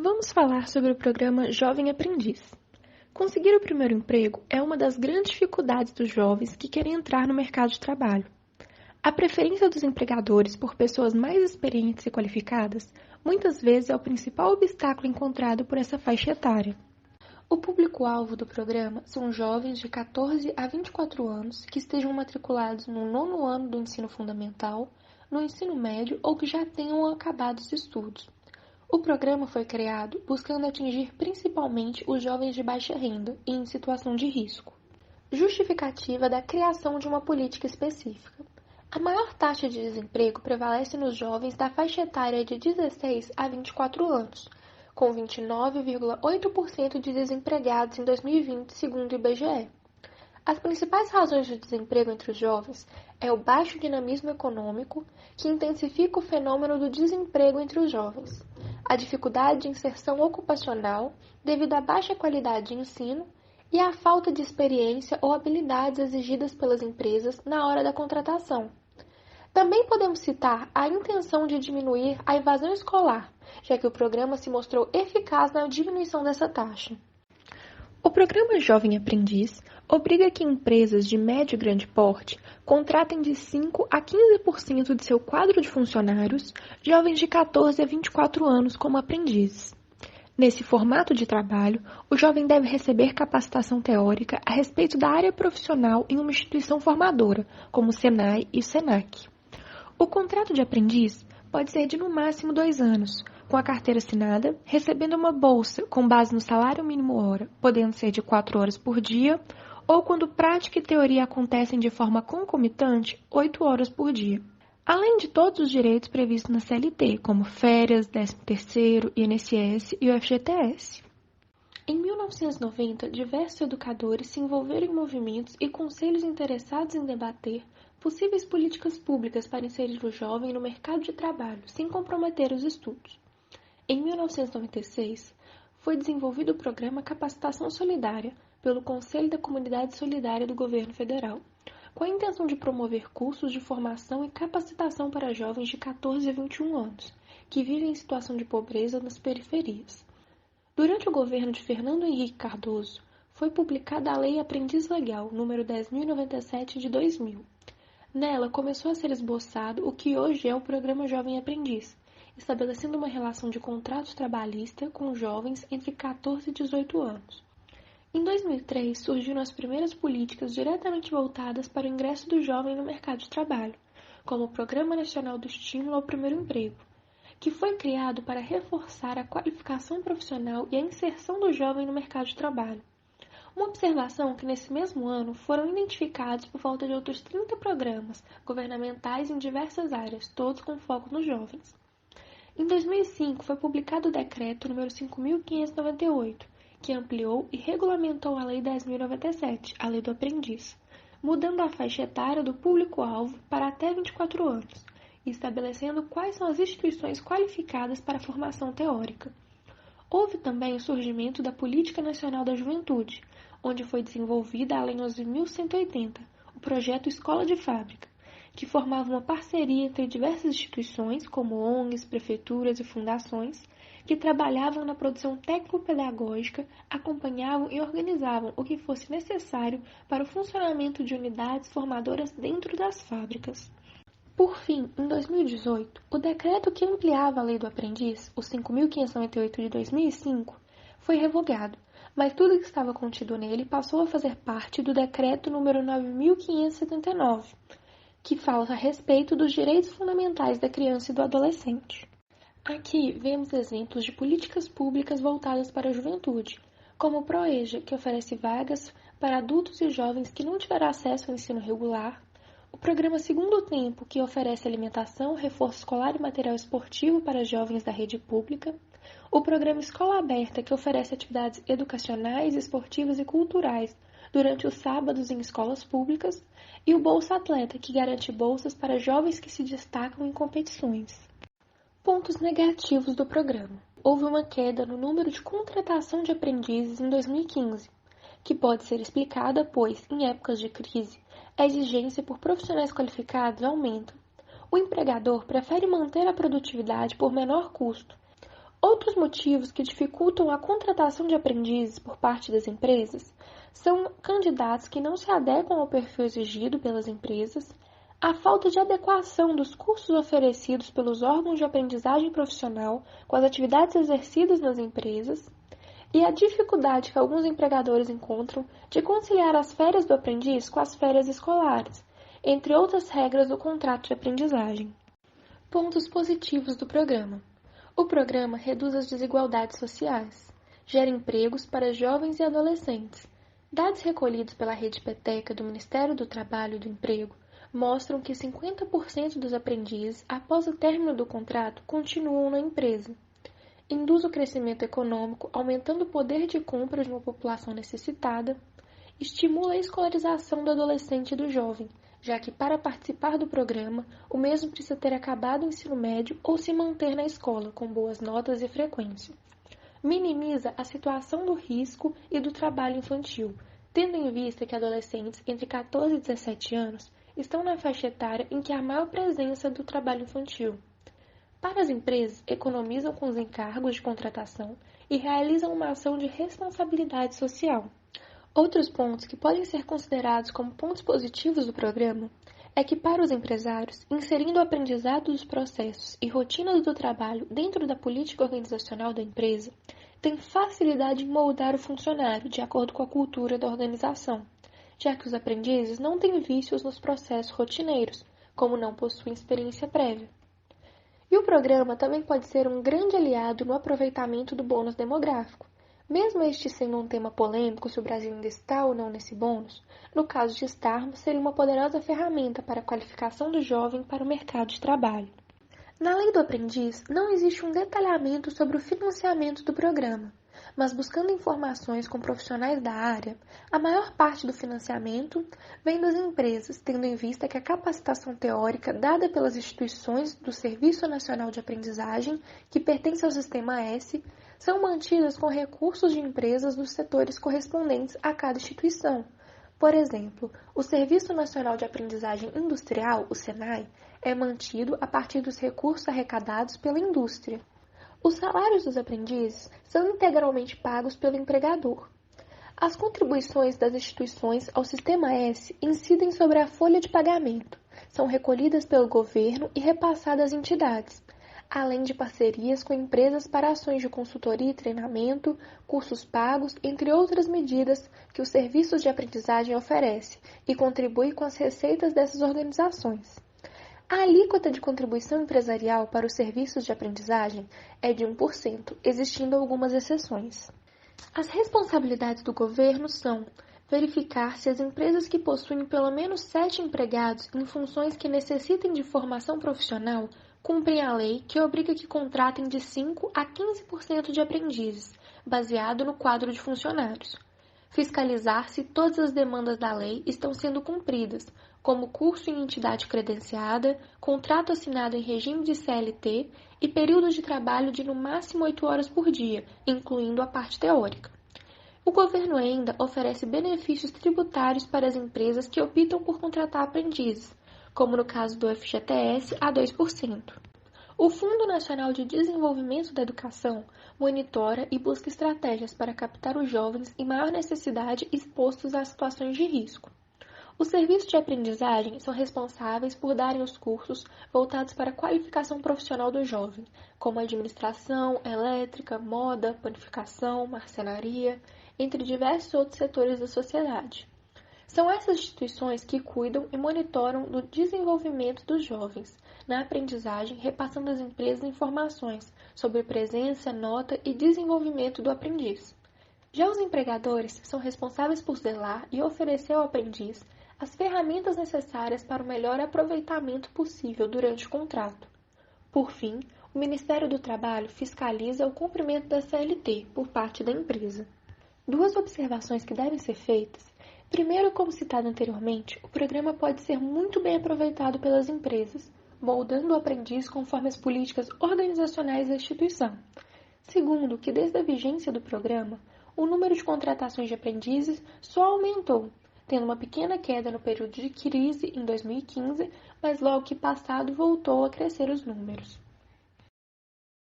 Vamos falar sobre o programa Jovem Aprendiz. Conseguir o primeiro emprego é uma das grandes dificuldades dos jovens que querem entrar no mercado de trabalho. A preferência dos empregadores por pessoas mais experientes e qualificadas muitas vezes é o principal obstáculo encontrado por essa faixa etária. O público-alvo do programa são jovens de 14 a 24 anos que estejam matriculados no 9º ano do ensino fundamental, no ensino médio ou que já tenham acabado os estudos. O programa foi criado buscando atingir principalmente os jovens de baixa renda e em situação de risco. Justificativa da criação de uma política específica. A maior taxa de desemprego prevalece nos jovens da faixa etária de 16 a 24 anos, com 29,8% de desempregados em 2020, segundo o IBGE. As principais razões de desemprego entre os jovens é o baixo dinamismo econômico, que intensifica o fenômeno do desemprego entre os jovens, a dificuldade de inserção ocupacional devido à baixa qualidade de ensino e à falta de experiência ou habilidades exigidas pelas empresas na hora da contratação. Também podemos citar a intenção de diminuir a evasão escolar, já que o programa se mostrou eficaz na diminuição dessa taxa. O programa Jovem Aprendiz obriga que empresas de médio e grande porte contratem de 5 a 15% de seu quadro de funcionários jovens de 14 a 24 anos como aprendizes. Nesse formato de trabalho, o jovem deve receber capacitação teórica a respeito da área profissional em uma instituição formadora, como o Senai e o Senac. O contrato de aprendiz pode ser de no máximo 2 anos, com a carteira assinada, recebendo uma bolsa com base no salário mínimo hora, podendo ser de 4 horas por dia, ou quando prática e teoria acontecem de forma concomitante, 8 horas por dia. Além de todos os direitos previstos na CLT, como férias, 13º, INSS e o FGTS. Em 1990, diversos educadores se envolveram em movimentos e conselhos interessados em debater possíveis políticas públicas para inserir o jovem no mercado de trabalho, sem comprometer os estudos. Em 1996, foi desenvolvido o programa Capacitação Solidária pelo Conselho da Comunidade Solidária do Governo Federal, com a intenção de promover cursos de formação e capacitação para jovens de 14 a 21 anos, que vivem em situação de pobreza nas periferias. Durante o governo de Fernando Henrique Cardoso, foi publicada a Lei Aprendiz Legal, número 10.097 de 2000. Nela começou a ser esboçado o que hoje é o Programa Jovem Aprendiz, estabelecendo uma relação de contrato trabalhista com jovens entre 14 e 18 anos. Em 2003, surgiram as primeiras políticas diretamente voltadas para o ingresso do jovem no mercado de trabalho, como o Programa Nacional do Estímulo ao Primeiro Emprego, que foi criado para reforçar a qualificação profissional e a inserção do jovem no mercado de trabalho. Uma observação que nesse mesmo ano foram identificados por volta de outros 30 programas governamentais em diversas áreas, todos com foco nos jovens. Em 2005, foi publicado o Decreto nº 5.598, que ampliou e regulamentou a Lei 10.097, a Lei do Aprendiz, mudando a faixa etária do público-alvo para até 24 anos e estabelecendo quais são as instituições qualificadas para a formação teórica. Houve também o surgimento da Política Nacional da Juventude, onde foi desenvolvida a Lei 11.180, o projeto Escola de Fábrica, que formava uma parceria entre diversas instituições, como ONGs, prefeituras e fundações, que trabalhavam na produção técnico-pedagógica, acompanhavam e organizavam o que fosse necessário para o funcionamento de unidades formadoras dentro das fábricas. Por fim, em 2018, o decreto que ampliava a Lei do Aprendiz, o 5.598 de 2005, foi revogado, mas tudo que estava contido nele passou a fazer parte do decreto número 9.579, que fala a respeito dos direitos fundamentais da criança e do adolescente. Aqui vemos exemplos de políticas públicas voltadas para a juventude, como o PROEJA, que oferece vagas para adultos e jovens que não tiveram acesso ao ensino regular, o programa Segundo Tempo, que oferece alimentação, reforço escolar e material esportivo para jovens da rede pública, o programa Escola Aberta, que oferece atividades educacionais, esportivas e culturais durante os sábados em escolas públicas, e o Bolsa Atleta, que garante bolsas para jovens que se destacam em competições. Pontos negativos do programa. Houve uma queda no número de contratação de aprendizes em 2015, que pode ser explicada pois, em épocas de crise, a exigência por profissionais qualificados aumenta. O empregador prefere manter a produtividade por menor custo. Outros motivos que dificultam a contratação de aprendizes por parte das empresas são candidatos que não se adequam ao perfil exigido pelas empresas, a falta de adequação dos cursos oferecidos pelos órgãos de aprendizagem profissional com as atividades exercidas nas empresas e a dificuldade que alguns empregadores encontram de conciliar as férias do aprendiz com as férias escolares, entre outras regras do contrato de aprendizagem. Pontos positivos do programa. O programa reduz as desigualdades sociais, gera empregos para jovens e adolescentes. Dados recolhidos pela Rede Peteca do Ministério do Trabalho e do Emprego mostram que 50% dos aprendizes, após o término do contrato, continuam na empresa. Induz o crescimento econômico, aumentando o poder de compra de uma população necessitada. Estimula a escolarização do adolescente e do jovem, já que para participar do programa, o mesmo precisa ter acabado o ensino médio ou se manter na escola, com boas notas e frequência. Minimiza a situação do risco e do trabalho infantil, tendo em vista que adolescentes entre 14 e 17 anos estão na faixa etária em que há maior presença do trabalho infantil. Para as empresas, economizam com os encargos de contratação e realizam uma ação de responsabilidade social. Outros pontos que podem ser considerados como pontos positivos do programa é que, para os empresários, inserindo o aprendizado dos processos e rotinas do trabalho dentro da política organizacional da empresa, tem facilidade em moldar o funcionário de acordo com a cultura da organização, já que os aprendizes não têm vícios nos processos rotineiros, como não possuem experiência prévia. E o programa também pode ser um grande aliado no aproveitamento do bônus demográfico. Mesmo este sendo um tema polêmico se o Brasil ainda está ou não nesse bônus, no caso de estarmos, seria uma poderosa ferramenta para a qualificação do jovem para o mercado de trabalho. Na Lei do Aprendiz, não existe um detalhamento sobre o financiamento do programa, mas buscando informações com profissionais da área, a maior parte do financiamento vem das empresas, tendo em vista que a capacitação teórica dada pelas instituições do Serviço Nacional de Aprendizagem, que pertence ao Sistema S, são mantidas com recursos de empresas dos setores correspondentes a cada instituição. Por exemplo, o Serviço Nacional de Aprendizagem Industrial, o SENAI, é mantido a partir dos recursos arrecadados pela indústria. Os salários dos aprendizes são integralmente pagos pelo empregador. As contribuições das instituições ao Sistema S incidem sobre a folha de pagamento, são recolhidas pelo governo e repassadas às entidades, além de parcerias com empresas para ações de consultoria e treinamento, cursos pagos, entre outras medidas que os serviços de aprendizagem oferecem e contribuem com as receitas dessas organizações. A alíquota de contribuição empresarial para os serviços de aprendizagem é de 1%, existindo algumas exceções. As responsabilidades do governo são verificar se as empresas que possuem pelo menos 7 empregados em funções que necessitem de formação profissional cumprem a lei que obriga que contratem de 5% a 15% de aprendizes, baseado no quadro de funcionários. Fiscalizar se todas as demandas da lei estão sendo cumpridas, como curso em entidade credenciada, contrato assinado em regime de CLT e período de trabalho de no máximo 8 horas por dia, incluindo a parte teórica. O governo ainda oferece benefícios tributários para as empresas que optam por contratar aprendizes, como no caso do FGTS, a 2%. O Fundo Nacional de Desenvolvimento da Educação monitora e busca estratégias para captar os jovens em maior necessidade expostos a situações de risco. Os serviços de aprendizagem são responsáveis por darem os cursos voltados para a qualificação profissional do jovem, como administração, elétrica, moda, panificação, marcenaria, entre diversos outros setores da sociedade. São essas instituições que cuidam e monitoram do desenvolvimento dos jovens na aprendizagem, repassando às empresas informações sobre presença, nota e desenvolvimento do aprendiz. Já os empregadores são responsáveis por zelar e oferecer ao aprendiz as ferramentas necessárias para o melhor aproveitamento possível durante o contrato. Por fim, o Ministério do Trabalho fiscaliza o cumprimento da CLT por parte da empresa. Duas observações que devem ser feitas. Primeiro, como citado anteriormente, o programa pode ser muito bem aproveitado pelas empresas, moldando o aprendiz conforme as políticas organizacionais da instituição. Segundo, que desde a vigência do programa, o número de contratações de aprendizes só aumentou, tendo uma pequena queda no período de crise em 2015, mas logo que passado voltou a crescer os números.